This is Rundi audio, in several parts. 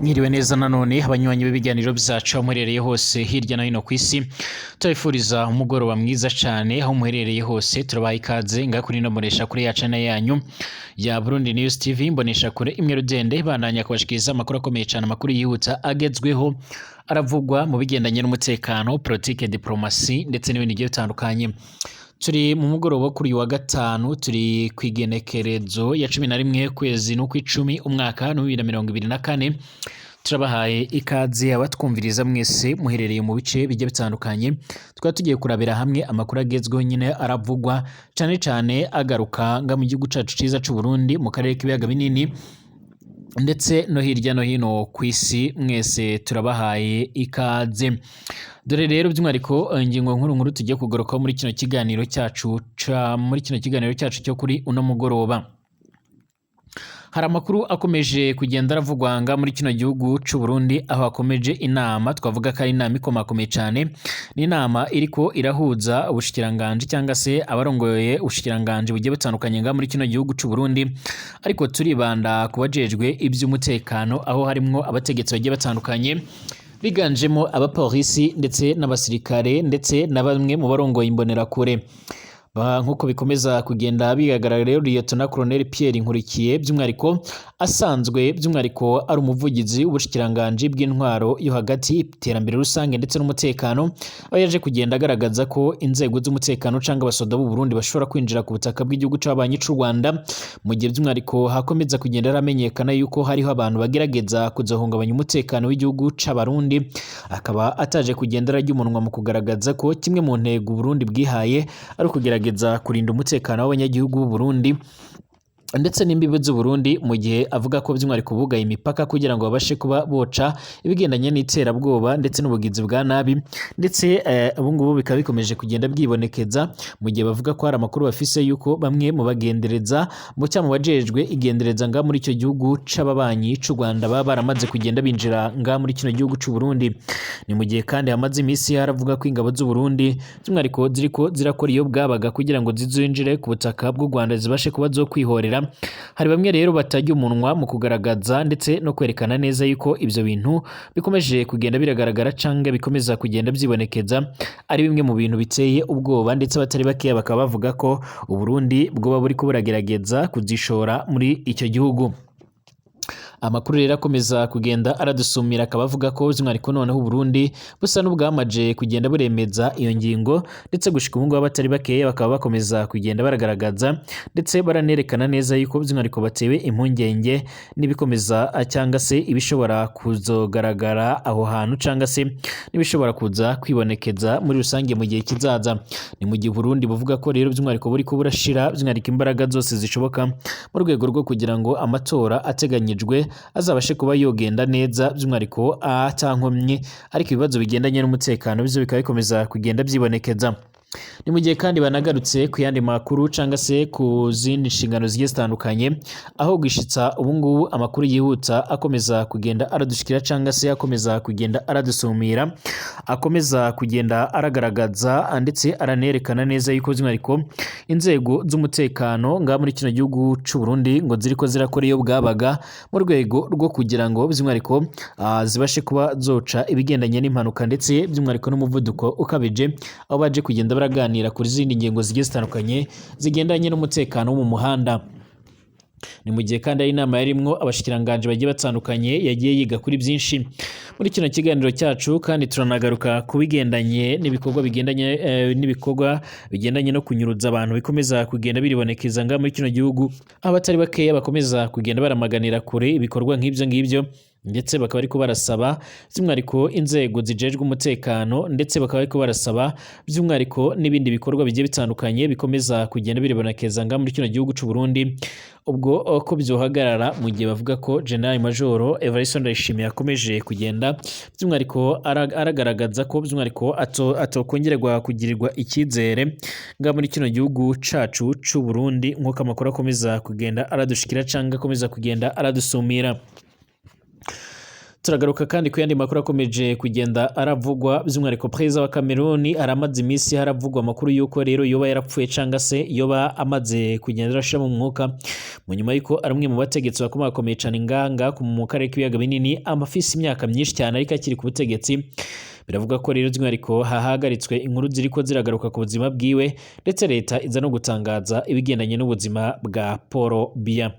Mwiriwe neza nanone abanywanyi b'ibiganiro byacu muherereye hose hirya no hino ku isi turabifuriza umugoroba mwiza cyane aho muherereye hose turabaha ikaze ngakuri no muresha kuri ya channel yanyu ya Burundi News TV mbonesha kure imwe rudende bandanya kubashikiriza amakuru akomeye cyane amakuru yihuta agezweho aravugwa mu bigendanye n'umutekano politique diplomasi ndetse n'ibindi bigiye bitandukanye. Turi mu mugoroba kuri wa gatanu turi kwigenekerezo ya 11 kwezi no kw'icumi umwaka wa 2024 turabahaye ikaze abatwumviriza mwese muherereye mu bice bigiye bitandukanye twaba tugiye kurabira hamwe amakuru agezweho nyine aravugwa cyane cyane agaruka nga mu gihugu cacu ciza c'u Burundi mu karere k'ibiyaga binini ndetse no hirya no hino ku isi mwese turabahaye ikaze. Dore rero by'umwihariko ingingo nkuru tugiye kugarukaho muri kino kiganiro cyacu cyo kuri uno mugoroba. Hari amakuru akomeje kugenda aravugwa nga muri kino gihugu c'u Burundi aho akomeje inama twavuga ko ari inama ikomakomeye cyane ni inama iriko irahuza ubushikiranganje cyangwa se abarongoye ubushikiranganje bugiye butandukanye nga muri kino gihugu c'u Burundi, ariko turibanda kubajejwe iby'umutekano aho harimwo abategetsi bagiye batandukanye biganjemo abapolisi ndetse n'abasirikare ndetse na bamwe mu barongoye imbonerakure. Nkuko bikomeza kugenda bigaragara rero Lieutenant Colonel Pierre Nkurikiye by'umwihariko asanzwe by'umwihariko ari umuvugizi w'ubushikiranganje bw'intwaro yo hagati iterambere rusange ndetse n'umutekano aho yaje kugenda agaragaza ko inzego z'umutekano canga abasoda b'u Burundi bashobora kwinjira ku butaka bw'igihugu c'abanyi c'u Rwanda mu gihe by'umwihariko hakomeza kugenda aramenyekana yuko hariho abantu bagerageza kuzohungabanya umutekano w'igihugu c'abarundi, akaba ataje kugenda arajya umunwa mu kugaragaza ko kimwe mu ntego Burundi bwihaye ari ukugerageza kurinda umutekano w'abanyagihugu b'u Burundi ndetse n'imbibe z'u Burundi mu gihe avuga ko by'umwihariko bugaye imipaka kugira ngo babashe kuba boca ibigendanye n'iterabwoba ndetse n'ubugizi bwa nabi ndetse ubu ngubu bikaba bikomeje kugenda bwibonekeza mu gihe bavuga ko hari amakuru bafise yuko bamwe mu bagendereza mu cyama bajejwe igendereza nga muri icyo gihugu c'ababanyi c'u Rwanda baba baramaze kugenda binjira nga muri kino gihugu c'u Burundi. Ni mu gihe kandi hamaze imisi haravuga ko ingabo z'u Burundi by'umwihariko ziriko zirakora iyo bwabaga kugira ngo zizinjire ku butaka bw'u Rwanda zibashe kuba zo kwihorera. Hari bamwe rero batajya umunwa mu kugaragaza ndetse no kwerekana neza yuko ibyo bintu bikomeje kugenda biragaragara canga bikomeza kugenda byibonekeza ari bimwe mu bintu biteye ubwoba ndetse batari bakeya bakaba bavuga ko u Burundi bwoba buri ko buragerageza kuzishora muri icyo gihugu. Amakuru rero akomeza kugenda aradusumira akaba avuga ko by'umwihariko noneho u Burundi busa n'ubwamaje kugenda buremeza iyo ngingo ndetse gushika ubu ngubu batari bakeya bakaba bakomeza kugenda baragaragaza ndetse baranerekana neza yuko by'umwihariko batewe impungenge n'ibikomeza cyangwa se ibishobora kuzogaragara aho hantu cyangwa se n'ibishobora kuza kwibonekeza muri rusange mu gihe kizaza. Ni mu gihe Burundi buvuga ko rero by'umwihariko buri ko burashira by'umwihariko imbaraga zose zishoboka mu rwego rwo kugira ngo amatora ateganyijwe azabashe kuba yogenda neza by'umwihariko atankomye, ariko ibibazo bigendanye n'umutekano bizo bikaba bikomeza kugenda byibonekeza. Ni mu gihe kandi banagarutse ku yandi makuru canga se ku zindi nshingano zigiye zitandukanye aho gwishitsa ubu ngubu amakuru yihuta akomeza kugenda aradushikira canga se akomeza kugenda aradusumira akomeza kugenda aragaragaza ndetse aranerekana neza yuko by'umwihariko inzego z'umutekano nga muri kino gihugu c'u Burundi ngo ziriko zirakora iyo bwabaga mu rwego rwo kugira ngo by'umwihariko zibashe kuba zoca ibigendanye n'impanuka ndetse by'umwihariko n'umuvuduko ukabije aho baje kugenda baraganira kuri zindi ngingo zigiye zitandukanye zigendanye n'umutekano wo mu muhanda. Ni mu gihe kandi ari inama yarimwo abashikiranganje bagiye batandukanye yagiye yiga kuri byinshi muri kino kiganiro cyacu, kandi turanagaruka kubigendanye n'ibikorwa bigendanye no kunyuruza abantu bikomeza kugenda biribonekeza nga muri kino gihugu abatari bakeya bakomeza kugenda baramaganira kure ibikorwa nk'ibyo ngibyo ndetse bakaba ariko barasaba by'umwihariko inzego zijejwe umutekano ndetse bakaba ariko barasaba by'umwihariko n'ibindi bikorwa bigiye bitandukanye bikomeza kugenda biribonekeza nga muri kino gihugu c'u Burundi ubwo ko byohagarara mu gihe bavuga ko General Major Evariste Ndayishimiye akomeje kugenda by'umwihariko aragaragaza ko by'umwihariko atokongerwa kugirirwa icyizere nga muri kino gihugu cacu c'u Burundi nk'uko amakuru akomeza kugenda aradushikira canga akomeza kugenda aradusumira. Turagaruka kandi ku yandi makuru akomeje kugenda aravugwa by'umwihariko perezida wa Cameroon aramaze iminsi haravugwa amakuru y'uko rero yoba yarapfuye cyangwa se yoba amaze kugenda arasha mu mwuka mu nyuma y'uko ari umwe mu bategetsi bakomeye cyane inganga mu karere k'ibiyaga binini amafisi imyaka myinshi cyane ariko akiri ku butegetsi. Biravuga ko rero by'umwihariko hahagaritswe inkuru ziriko ziragaruka ku buzima bwiwe ndetse leta iza no gutangaza ibigendanye n'ubuzima bwa Paul Biya.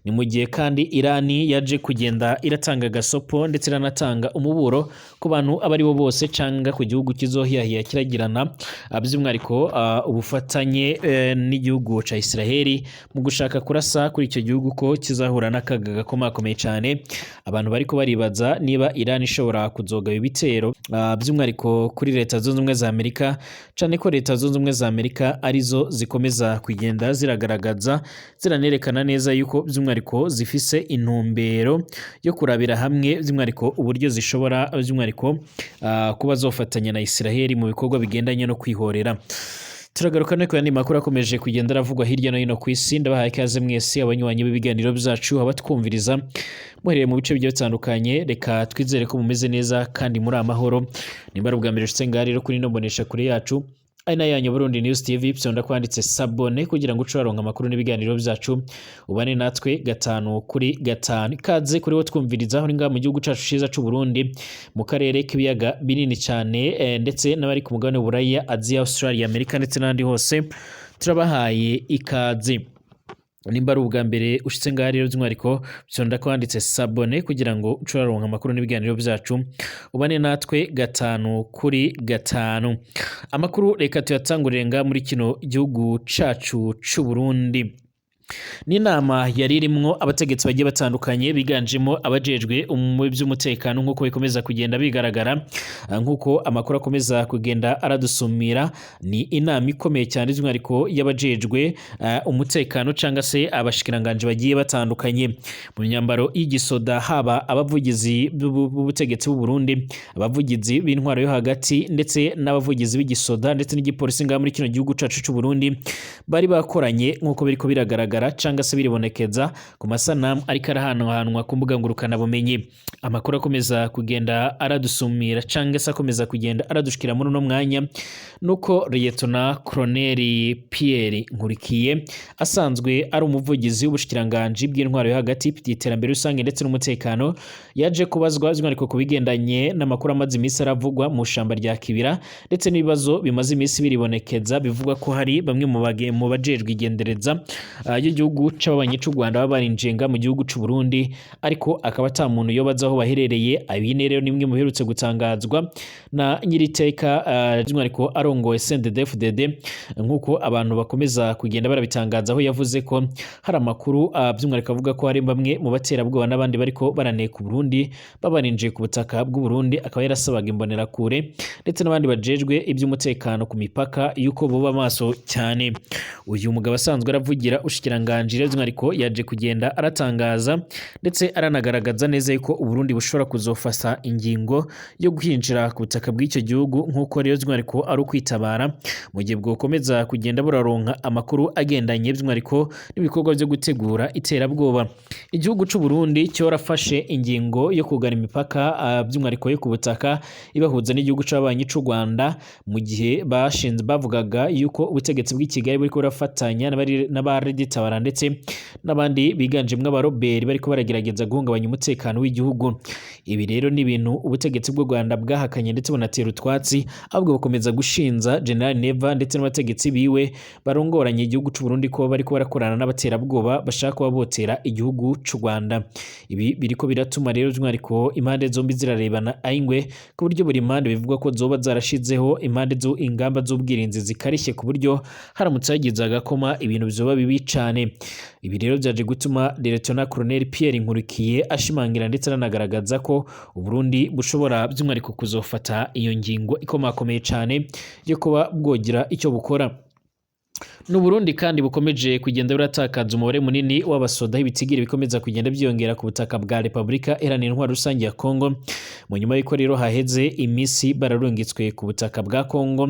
Ni mu gihe kandi Irani yaje kugenda iratanga gasopo ndetse iranatanga umuburo ku bantu abari bo bose canga ku gihugu kizohiyahiya kiragirana by'umwihariko ubufatanye n'igihugu ca Israeli mu gushaka kurasa kuri icyo gihugu ko kizahura n'akaga gakomeye cyane. Abantu bariko baribaza niba Irani ishobora kuzoga ibitero by'umwihariko kuri leta zunze ubumwe za Amerika, cyane ko leta zunze ubumwe za Amerika arizo zikomeza kugenda ziragaragaza ziranerekana neza yuko by'umwihariko zifise intumbero yo kurabira hamwe by'umwihariko uburyo zishobora by'umwihariko kuba zofatanya na Israeli mu bikorwa bigendanye no kwihorera. Turagaruka no ku yandi makuru akomeje kugenda aravugwa hirya no hino ku isi. Ndabahaye ikaze mwese abanywanyi b'ibiganiro byacu abatwumviriza muhereye mu bice bigiye bitandukanye. Reka twizere ko mumeze neza kandi muri amahoro. Nimba ari ubwa mbere ushitse ngaha rero kuri ino mbonesha kure yacu ari nayo yanyu Burundi News TV, byonda kwanditse sabone kugira ngo ucaronka amakuru n'ibiganiro byacu ubane natwe 5 kuri 5. Ikaze kuri wo twumviriza aho ngaha mu gihugu cacu ciza c'u Burundi mu karere k'ibiyaga binini cyane ndetse n'abari ku mugabane w'Uburaya, Aziya, Australia, Amerika ndetse n'andi hose turabahaye ikaze. Nimba ari ubwa mbere ushitse ngaha rero by'umwihariko byonda kwanditse sabone kugira ngo ucaronka amakuru n'ibiganiro byacu ubane natwe 5 kuri 5. Amakuru reka tuyatangurire ngaha muri kino gihugu cacu c'u Burundi. N'inama yari irimwo abategetsi bagiye batandukanye biganjemo abajejwe mu by'umutekano nk'uko bikomeza kugenda bigaragara nk'uko amakuru akomeza kugenda aradusumira. Ni inama ikomeye cyane by'umwihariko y'abajejwe umutekano cyangwa se abashikiranganje bagiye batandukanye mu myambaro y'igisoda, haba abavugizi b'ubutegetsi bw'u Burundi, abavugizi b'intwaro yo hagati ndetse n'abavugizi b'igisoda ndetse n'igipolisi ngaha muri kino gihugu cacu c'u Burundi bari bakoranye nk'uko biriko biragaragara cyangwa se biribonekeza ku masanamu ariko arahanwa ku mbuga ngurukana bumenyi. Amakuru akomeza kugenda aradusumira cyangwa se akomeza kugenda aradushikira muri uno mwanya nuko Lieutenant Colonel Pierre Nkurikiye asanzwe ari umuvugizi w'ubushikiranganje bw'intwaro yo hagati y'iterambere rusange ndetse n'umutekano yaje kubazwa by'umwihariko kubigendanye n'amakuru amaze iminsi aravugwa mu shamba rya Kibira ndetse n'ibibazo bimaze iminsi biribonekeza bivugwa ko hari bamwe mu bajejwe igendereza y'igihugu c'abanyi c'u Rwanda babarinjenga mu gihugu c'u Burundi ariko akaba ata muntu yobaza aho baherereye. Abine rero nimwe muherutse gutangazwa na nyiriteka by'umwihariko arongoye CNDD-FDD nk'uko abantu bakomeza kugenda barabitangaza, aho yavuze ko hari amakuru by'umwihariko avuga ko hari bamwe mu baterabwoba n'abandi bariko baraneka Burundi babarinjiye ku butaka bw'u Burundi. Akaba yarasabaga imbonerakure ndetse n'abandi bajejwe iby'umutekano ku mipaka yuko boba maso cyane. Uyu mugabo asanzwe aravugira ushikiranganje by'umwihariko yaje kugenda aratangaza ndetse aranagaragaza neza yuko u Burundi bushobora kuzofasa ingingo yo guhinjira ku butaka bw'icyo gihugu nk'uko rero by'umwihariko ari ukwitabara mu gihe bwokomeza kugenda buraronka amakuru agendanye by'umwihariko n'ibikorwa byo gutegura iterabwoba. Igihugu c'u Burundi cyorafashe ingingo yo kugana imipaka by'umwihariko yo ku butaka ibahuza n'igihugu c'abanyi c'u Rwanda mu gihe bavugaga yuko ubutegetsi bw'i Kigali buriko burafatanya n'abariditabara ndetse n'abandi biganjemwe abaroberi bariko baragerageza guhungabanya umutekano w'igihugu. Ibi rero ni ibintu ubutegetsi bw'u Rwanda bwahakanye ndetse bunatera utwatsi, ahubwo bukomeza gushinza General Neva ndetse n'abategetsi biwe barongoranye igihugu c'u Burundi ko bariko barakorana n'abaterabwoba bashaka kuba botera igihugu c'u Rwanda. Ibi biriko biratuma rero by'umwihariko impande zombi zirarebana ayingwe ku buryo buri impande bivugwa ko zoba zarashizeho ingamba z'ubwirinzi zikarishye ku buryo haramutse hagize agakoma ibintu bizoba bibi cane. Ibi rero byaje gutuma Lieutenant Colonel Pierre Nkurikiye ashimangira ndetse aranagaragaza ko u Burundi bushobora by'umwihariko kuzofata iyo ngingo ikomakomeye cane yo kuba bwogira icyo bukora. N'Uburundi kandi bukomeje kugenda buratakaza umubare munini w'abasoda ibitigiri bikomeza kugenda byiyongera ku butaka bwa Republika Iharanira Intwaro Rusange ya Kongo mu nyuma y'uko rero haheze imisi bararungitswe ku butaka bwa Kongo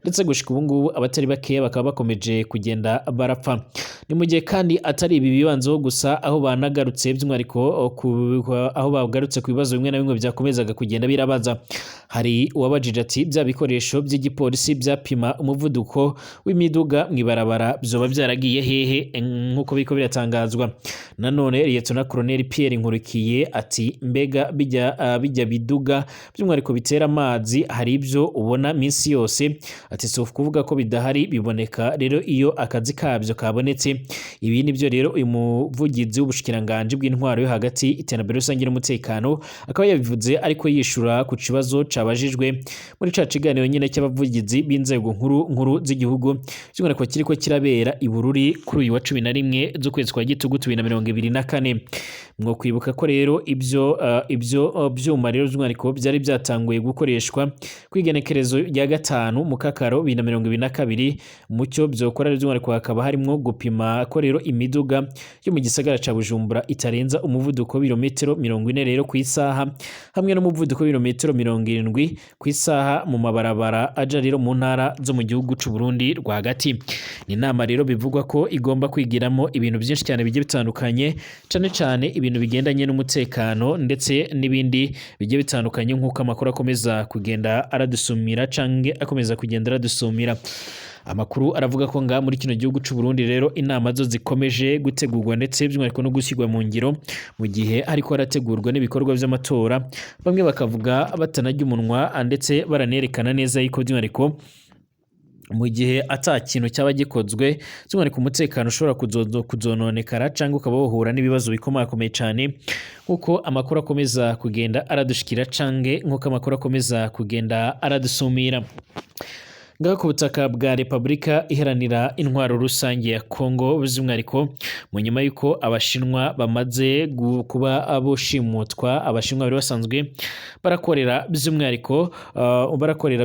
ndetse gushika ubu ngubu abatari bakeya bakaba bakomeje kugenda barapfa. Ni mu gihe kandi atari ibi bibanzo gusa aho banagarutse by'umwihariko aho bagarutse ku bibazo bimwe na bimwe byakomezaga kugenda birabaza. Hari uwabajije ati bya bikoresho by'igipolisi byapima umuvuduko w'imiduga mw'ibarabara byoba byaragiye hehe nk'uko biko biratangazwa. Nanone Lieutenant Colonel Pierre Nkurikiye ati mbega bijya biduga by'umwihariko bitera amazi hari ibyo ubona minsi yose, ati si kuvuga ko bidahari biboneka rero iyo akazi kabyo kabonetse. Ibi ni byo rero uyu muvugizi w'ubushikiranganje bw'intwaro yo hagati iterambere rusange n'umutekano akaba yabivuze ariko yishura ku kibazo cabajijwe muri ca kiganiro nyine cy'abavugizi b'inzego nkuru z'igihugu by'umwihariko kiriko kirabera i Bururi kuri uyu wa 11 z'ukwezi kwa Gitugu 2024. Mwo kwibuka ko rero ibyo byuma rero by'umwihariko byari byatanguye gukoreshwa kwigenekerezo rya gatanu mu kakaro 2022 mucyo byokora by'umwihariko hakaba harimo gupima ko rero imiduga yo mu gisagara ca Bujumbura itarenza umuvuduko w'ibirometero 40 rero ku isaha hamwe n'umuvuduko w'ibirometero 70 ku isaha mu mabarabara aja rero mu ntara zo mu gihugu c'u Burundi rwagati. Ni inama rero bivugwa ko igomba kwigiramo ibintu byinshi cyane bigiye bitandukanye cyane ibintu bigendanye n'umutekano ndetse n'ibindi bigiye bitandukanye nk'uko amakuru akomeza kugenda aradusumira canke akomeza kugenda aradusumira. Amakuru aravuga ko nga muri kino gihugu c'u Burundi rero inama zo zikomeje gutegurwa ndetse by'umwihariko no gushyirwa mu ngiro mu gihe ariko harategurwa n'ibikorwa by'amatora, bamwe bakavuga batanajya umunwa ndetse baranerekana neza yuko by'umwihariko mu gihe ata kintu cyaba gikozwe by'umwihariko umutekano ushobora kuzononekara cyangwa ukaba wohura n'ibibazo bikomakomeye cyane nk'uko amakuru akomeza kugenda aradushikira canke nk'uko amakuru akomeza kugenda aradusumira. Ngaho ku butaka bwa Republika Iharanira Intwaro Rusange ya Kongo by'umwihariko mu nyuma y'uko abashinwa bamaze kuba aboshimutwa, abashinwa bari basanzwe barakorera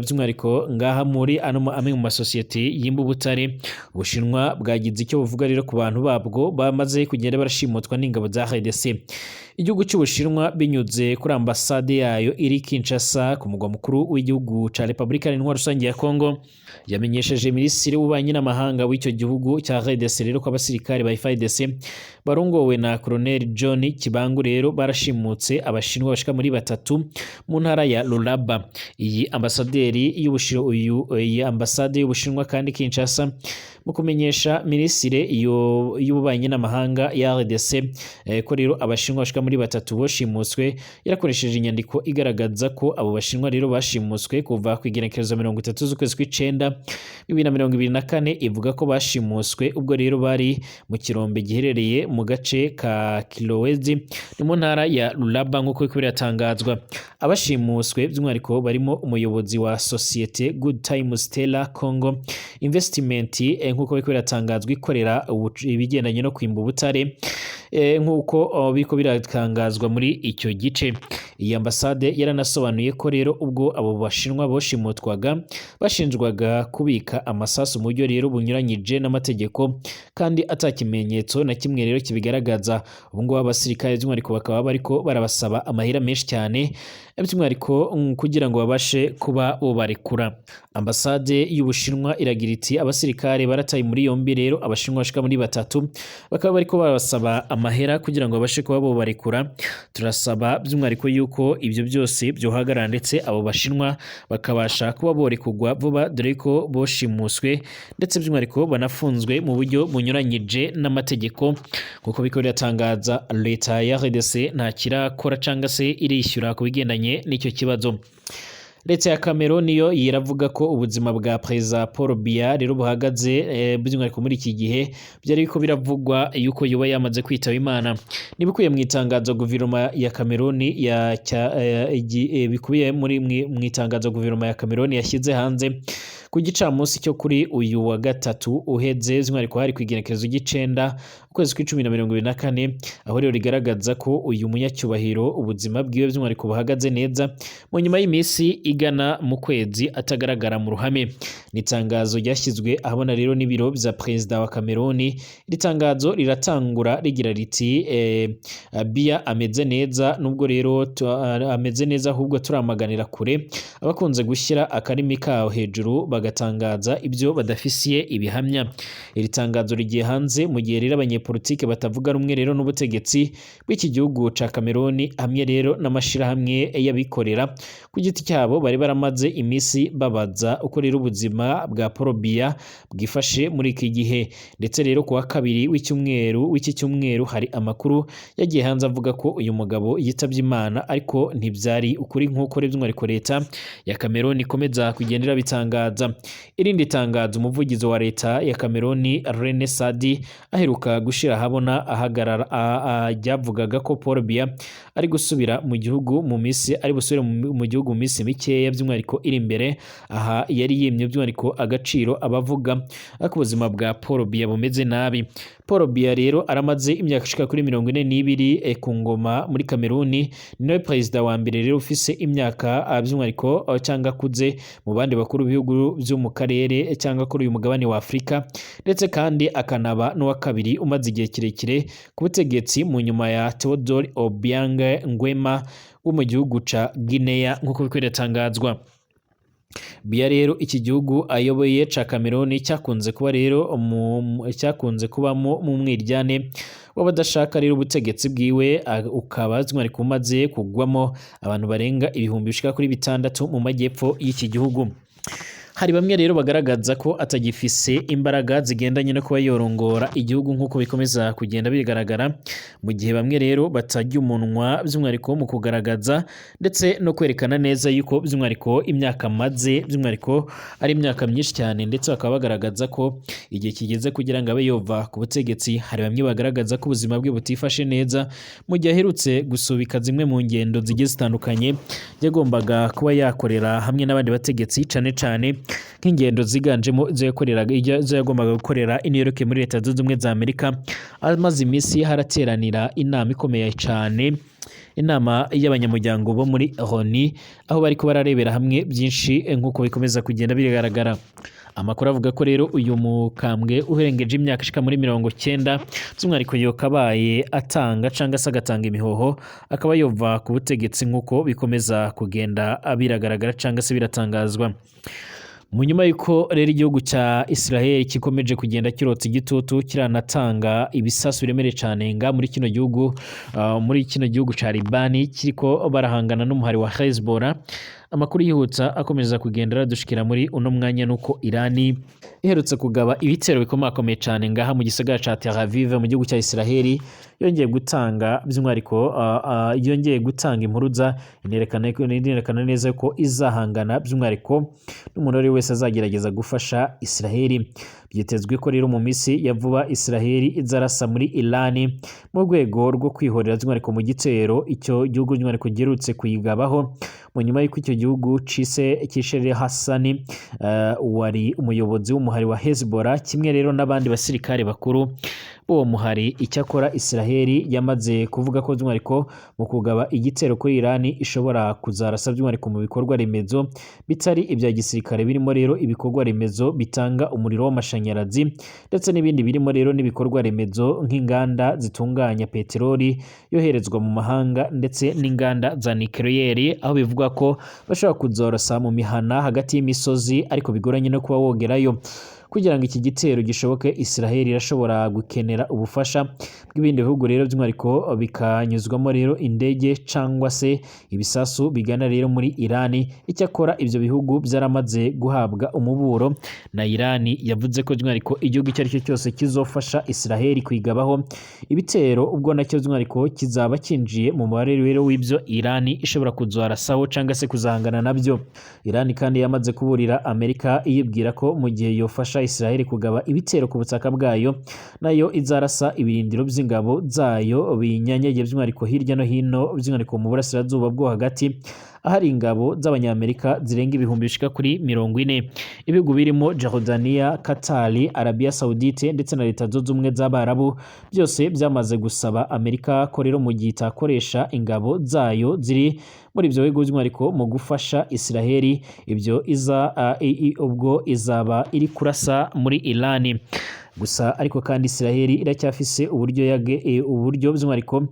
by'umwihariko ngaha muri amwe mu masosiyete yimba ubutare. Ubushinwa bwagize icyo buvuga rero ku bantu babwo bamaze kugenda barashimutwa n'ingabo za RDC. Igihugu cy'Ubushinwa binyuze kuri ambasade yayo iri Kinshasa ku mugwa mukuru w'igihugu ca Republika Iharanira Rusange ya Kongo yamenyesheje minisitiri w'ububanyi n'amahanga w'icyo gihugu cya RDC rero ko abasirikare ba FARDC barongowe na Colonel John Kibangu rero barashimutse abashinwa bashika muri batatu mu ntara ya Lualaba. Iyi ambasade y'Ubushinwa kandi Kinshasa mu kumenyesha minisitiri y'ububanyi n'amahanga ya RDC ko rero abashinwa bashika muri batatu boshimutswe yarakoresheje inyandiko igaragaza ko abo bashinwa rero bashimutswe kuva ku igenekerezo 30 z'ukwezi kw'icenda 2024 ivuga ko bashimuswe ubwo rero bari mu kirombe giherereye mu gace ka Kilowezi ni mu ntara ya Lualaba nk'uko biratangazwa. Abashimuswe by'umwihariko barimo umuyobozi wa societe Good Time Stella Congo Investment nk'uko biratangazwa ikorera ibigendanye no kwimba ubutare nk'uko biko biratangazwa muri icyo gice. Iyi ambasade yaranasobanuye ko rero ubwo abo bashinwa boshimutwaga bashinjwaga kubika amasasu mu buryo rero bunyuranyije n'amategeko kandi atakimenyetso na kimwe rero kibigaragaza. Ubu ngubu abasirikare by'umwihariko bakaba bariko barabasaba amahera menshi cyane by'umwihariko kugira ngo babashe kuba bobarekura. Ambasade y'Ubushinwa iragira iti abasirikare barataye muri yombi rero abashinwa bashika muri batatu bakaba bariko barabasaba amahera kugira ngo babashe kuba bobarekura. Turasaba by'umwihariko yuko ibyo byose byohagarara ndetse abo bashinwa bakabasha kuba borekugwa vuba dore ko boshimuswe ndetse by'umwihariko banafunzwe mu buryo bunyuranyije n'amategeko kuko biko biratangaza leta ya RDC nta kirakora cyangwa se irishyura ku bigendanye n'icyo kibazo. Leta ya Cameroon yo yiravuga ko ubuzima bwa Perezida Paul Biya rero buhagaze by'umwihariko muri iki gihe byari biko biravugwa yuko yoba yamaze kwitaba Imana. Nibikuye mu itangazo guverinoma ya Cameroon bikubiye mu itangazo guverinoma ya Cameroon yashyize hanze ku gicamunsi cyo kuri uyu wa gatatu uheze by'umwihariko hari ku igenekerezo ry'icenda ukwezi kw'icumi na 2024 aho rero rigaragaza ko uyu munyacyubahiro ubuzima bwiwe by'umwihariko buhagaze neza mu nyuma y'imisi igana mu kwezi atagaragara mu ruhame. Ni itangazo ryashyizwe ahabona rero n'ibiro vya perezida wa Cameroon. Iri tangazo riratangura rigira riti Biya ameze neza, nubwo rero ameze neza ahubwo turamaganira kure abakunze gushyira akarimi kaho hejuru bagatangaza ibyo badafisiye ibihamya. Iri tangazo rigiye hanze mu gihe rero abanyepolitike batavuga rumwe rero n'ubutegetsi bw'iki gihugu ca Cameroon hamwe rero n'amashirahamwe y'abikorera ku giti cyabo bari baramaze imisi babaza uko rero ubuzima bwa Paul Biya bwifashe muri iki gihe. Ndetse rero kuwa kabiri w'iki cyumweru hari amakuru yagiye hanze avuga ko uyu mugabo yitavye Imana, ariko ntivyari ukuri nk'uko rero ariko leta ya Cameroon ikomeza kugendera bitangaza. Irindi tangazo umuvugizi wa leta ya Cameroon Rene Sadi aheruka gushira habona ryavugaga ko Paul Biya ari gusubira mu gihugu mu misi mikeya by'umwihariko iri imbere. Aha yari yimye by'umwihariko agaciro abavuga ko ubuzima bwa Paul Biya bumeze nabi. Paul Biya rero aramaze imyaka ishika kuri 42 ku ngoma muri Cameroon. Ni nawe perezida wa mbere rero ufise imyaka by'umwihariko cyangwa kuze mu bandi bakuru b'ibihugu byo mu karere cyangwa kuri uyu mugabane wa Afrika, ndetse kandi akanaba n'uwa kabiri umaze igihe kirekire ku butegetsi mu nyuma ya Theodore Obiang Nguema wo mu gihugu ca Guinea nk'uko bikwiratangazwa. Biya rero iki gihugu ayoboye ca Cameroon cyakunze kubamo mu mwiryane w'abadashaka rero ubutegetsi bwiwe, ukaba zimwe kumaze kugwamo abantu barenga ibihumbi bishika kuri 6 mu majyepfo y'iki gihugu. Hari bamwe rero bagaragaza ko atagifise imbaraga zigendanye no kuba yorongora igihugu nk'uko bikomeza kugenda bigaragara, mu gihe bamwe rero batajya umunwa by'umwihariko mu kugaragaza ndetse no kwerekana neza yuko by'umwihariko imyaka maze by'umwihariko ari imyaka myinshi cyane, ndetse bakaba bagaragaza ko igihe kigeze kugira ngo abe yova ku butegetsi. Hari bamwe bagaragaza ko ubuzima bwe butifashe neza mu gihe aherutse gusubika zimwe mu ngendo zigiye zitandukanye yagombaga kuba yakorera hamwe n'abandi bategetsi, cyane nk'ingendo ziganjemo izo yagombaga gukorera i New York muri Leta Zunze Ubumwe za Amerika. Amaze imisi harateranira inama ikomeye cyane, inama y'abanyamuryango bo muri ONU, aho bariko bararebera hamwe byinshi nk'uko bikomeza kugenda bigaragara. Amakuru avuga ko rero uyu mukambwe uherengeje imyaka ishika muri 90 by'umwihariko yokabaye atanga cyangwa se agatanga imihoho akaba yova ku butegetsi nk'uko bikomeza kugenda biragaragara cyangwa se biratangazwa. Mu nyuma y'uko rero igihugu cya Israel kikomeje kugenda kirotsa igitutu kiranatanga ibisasu biremereye cyane muri kino gihugu cya Libani kiriko barahangana n'umuhari wa Hezbollah. Amakuru yihutsa akomeza kugenda aradushikira muri uno mwanya nuko Irani iherutse kugaba ibitero bikomakomeye cyane ngaha mu gisagara ca Tel Aviv mu gihugu cya Israel, yongeye gutanga by'umwihariko yongeye gutanga impuruza inerekana neza ko izahangana by'umwihariko n'umuntu ari wese azagerageza gufasha Israel. Byitezwe ko rero mu misi ya vuba Israel izarasa muri Iran mu rwego rwo kwihorera by'umwihariko mu gitero icyo gihugu by'umwihariko giherutse kuyigabaho mu nyuma y'uko icyo gihugu cishe Hassan wari umuyobozi w'umuhari wa Hezbollah, kimwe rero n'abandi basirikare bakuru uwo muhari. Icyakora Israel yamaze kuvuga ko by'umwihariko mu kugaba igitero kuri Iran ishobora kuzarasa by'umwihariko mu bikorwa remezo bitari ibya gisirikare, birimo rero ibikorwa remezo bitanga umuriro w'amashanyarazi ndetse n'ibindi birimo rero n'ibikorwa remezo nk'inganda zitunganya peteroli yoherezwa mu mahanga ndetse n'inganda za nucleaire, aho bivuga ko bashobora kuzorasa mu mihana hagati y'imisozi ariko bigoranye no kuba wogerayo. Kugira ngo iki gitero gishoboke Israel irashobora gukenera ubufasha bw'ibindi bihugu rero by'umwihariko bikanyuzwamo rero indege cyangwa se ibisasu bigana rero muri Iran. Icyakora ibyo bihugu byaramaze guhabwa umuburo na Iran yavuze ko by'umwihariko igihugu icyo ari cyo cyose kizofasha Israel kwigabaho ibitero ubwo nacyo by'umwihariko kizaba kinjiye mu mubare rero w'ibyo Iran ishobora kuzarasaho cyangwa se kuzahangana nabyo. Iran kandi yamaze kuburira Amerika iyibwira ko mu gihe yofasha Israel kugaba ibitero ku butaka bwayo nayo izarasa ibirindiro by'ingabo zayo binyanyagiye by'umwihariko hirya no hino by'umwihariko mu burasirazuba bwo hagati, ahari ingabo z'abanyamerika zirenga ibihumbi bishika kuri 40. Ibihugu birimo Jordania, Qatar, Arabia Saudite ndetse na Leta Zunze Ubumwe z'Abarabu byose byamaze gusaba Amerika ko rero mu gihe itakoresha ingabo zayo ziri muri ibyo bihugu by'umwihariko mu gufasha Israeli ibyo ubwo izaba iri kurasa muri Iran. Gusa ariko kandi Israeli iracyafise uburyo by'umwihariko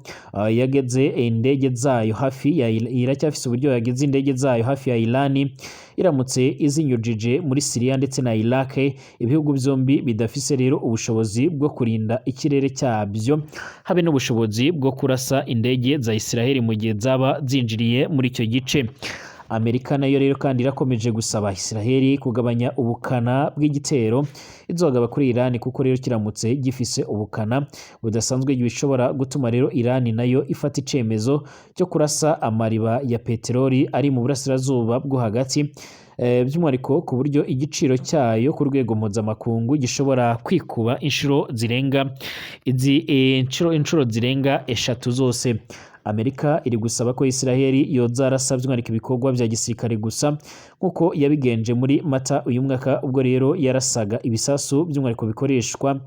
yageze indege zayo hafi ya iracyafise uburyo yageze indege zayo hafi ya Iran iramutse izinyujije muri Syria ndetse na Iraq. Ibihugu byombi bidafise rero ubushobozi bwo kurinda ikirere cyabyo habe n'ubushobozi bwo kurasa indege za Israeli mu gihe zaba zinjiriye muri icyo gice. Amerika nayo rero kandi irakomeje gusaba Israeli kugabanya ubukana bw'igitero izogaba kuri Iran, kuko rero kiramutse gifise ubukana budasanzwe bishobora gutuma rero Iran nayo ifata icemezo cyo kurasa amariba ya peteroli ari mu burasirazuba bwo hagati, by'umwihariko ku buryo igiciro cyayo ku rwego mpuzamakungu gishobora kwikuba inshuro zirenga eshatu zose. Amerika iri gusaba ko Israeli yoza arasabye ariko ibikorwa bya gisirikare gusa nkuko yabigenje muri Mata uyu mwaka, ubwo rero yarasaga ibisasu by'umwihariko bikoreshwa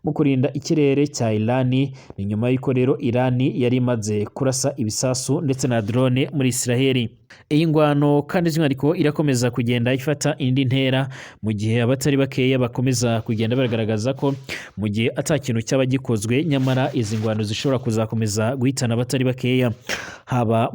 mu kurinda ikirere cya Iran. Ni nyuma y'uko rero Iran yari imaze kurasa ibisasu ndetse na drone muri Israeli. Iyi ngwano kandi by'umwihariko irakomeza kugenda ifata indi ntera mu gihe abatari bakeya bakomeza kugenda bagaragaza ko mu gihe atakintu cyaba gikozwe nyamara izi ngwano zishobora kuzakomeza guhitana abatari bakeya, haba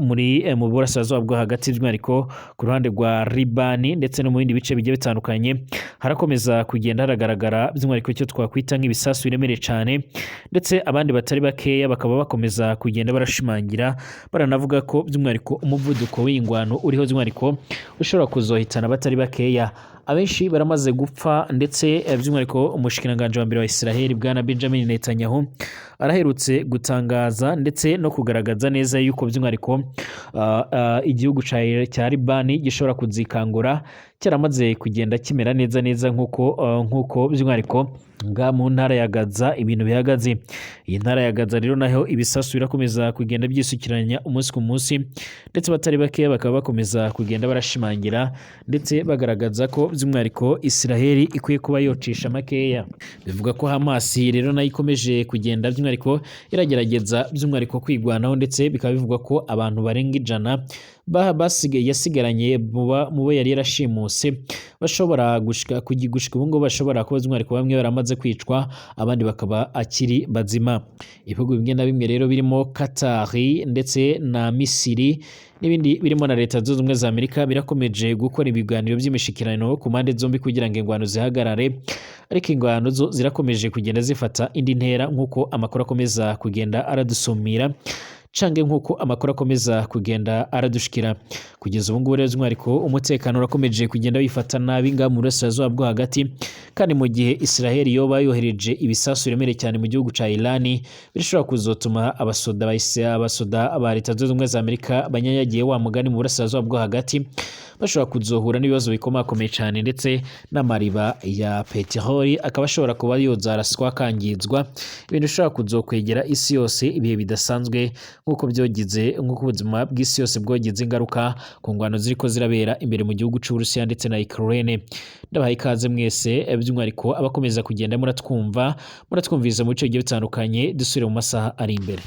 mu burasirazuba bwo hagati by'umwihariko ku ruhande rwa Libani ndetse no mu bindi bice bigiye bitandukanye harakomeza kugenda haragaragara by'umwihariko icyo twakwita nk'ibisasu biremereye cyane, ndetse abandi batari bakeya bakaba bakomeza kugenda barashimangira baranavuga ko by'umwihariko umuvuduko w'ingwano uriho by'umwihariko ushobora kuzohitana abatari bakeya. Abenshi baramaze gupfa ndetse by'umwihariko umushikiranganji wa mbere wa Israeli bwana Benjamin Netanyahu araherutse gutangaza ndetse no kugaragaza neza yuko by'umwihariko igihugu cya Libani gishobora kuzikangura cyaramaze kugenda kimera neza nkuko by'umwihariko nga mu ntara ya Gaza ibintu bihagaze. Iyi ntara ya Gaza rero naho ibisasu birakomeza kugenda byisukiranya umunsi ku munsi, ndetse batari bakeya bakaba bakomeza kugenda barashimangira ndetse bagaragaza ko by'umwihariko Israeli ikwiye kuba yocisha makeya. Bivuga ko Hamas rero nayo ikomeje kugenda by'umwihariko iragerageza by'umwihariko kwigwanaho, ndetse bikaba bivugwa ko abantu barenga 100 yasigaranye mu bo yari yarashimuse bashobora gushika ubu ngubu bashobora kuba by'umwihariko bamwe baramaze kwicwa abandi bakaba akiri bazima. Ibihugu bimwe na bimwe rero birimo Qatar ndetse na Misiri n'ibindi birimo na Leta Zunze Ubumwe za Amerika birakomeje gukora ibiganiro by'imishikirano ku mpande zombi kugira ngo ingwano zihagarare, ariko ingwano zo zirakomeje kugenda zifata indi ntera nk'uko amakuru akomeza kugenda aradusumira cange nk'uko amakuru akomeza kugenda aradushikira. Kugeza ubu ngubu rero by'umwihariko umutekano urakomeje kugenda wifata nabi nga mu burasirazuba bwo hagati, kandi mu gihe Israeli yoba yohereje ibisasu biremereye cyane mu gihugu ca Iran bishobora kuzotuma abasoda ba Leta Zunze Ubumwe za Amerika banyanyagiye wa mugani mu burasirazuba bwo hagati bashobora kuzohura n'ibibazo bikomakomeye cyane, ndetse n'amariba ya peteroli akaba ashobora kuba yozaraswa kangizwa, ibintu bishobora kuzokwegera isi yose ibihe bidasanzwe nk'uko ubuzima bw'isi yose bwogize ingaruka ku ngwano ziriko zirabera imbere mu gihugu c'Uburusiya ndetse na Ukraine. Ndabahaye ikaze mwese by'umwihariko abakomeza kugenda muratwumviriza mu bice bigiye bitandukanye, dusubire mu masaha ari imbere.